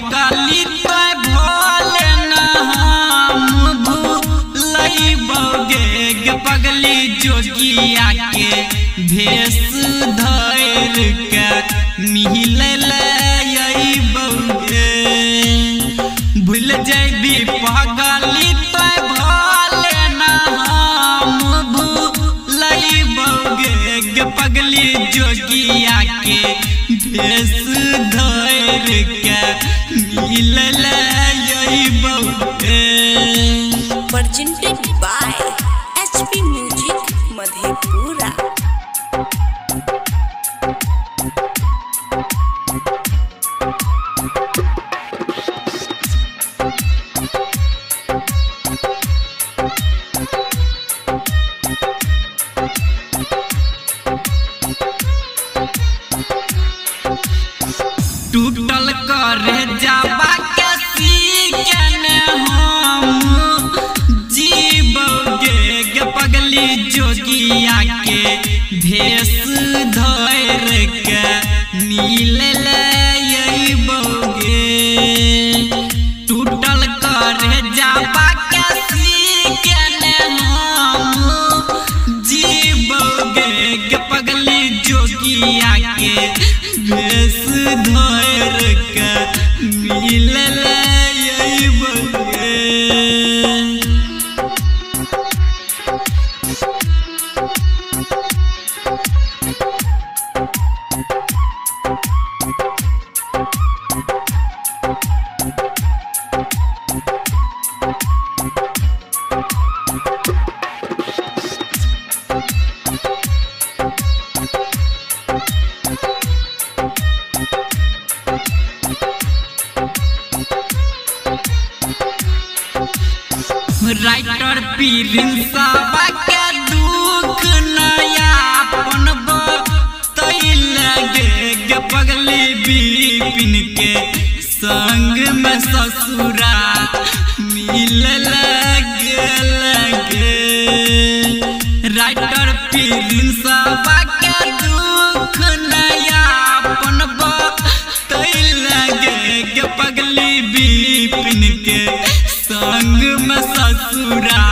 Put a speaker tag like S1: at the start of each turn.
S1: पगली तो भोले न हम भूलैबोगे गे पगली जोगिया के भेष धर के मिले अइबोगे भूल जैबी पगली तो भोले न हम भूलैबोगे गे पगली जोगिया के भेष धर के मिले अइबोगे।
S2: Presented by HP Music Madhepura।
S1: टूटल करे जाबा के सीखन हम जीबोगे गे पगली जोगिया के भेष धर के मिले अइबोगे टूटल करे जाबा के सीखन हम जीबोगे गे पगली जोगिया के भेष धर के मिले अइबोगे। राइटर प्रिंसवा के दुख नयापन बतैलगे गे पगली बिपिन के संग में ससुरा मिले लगे राइटर प्रिंसवा के दुख नयापन बतैलगे गे पगली बिपिन के संग में ससुरा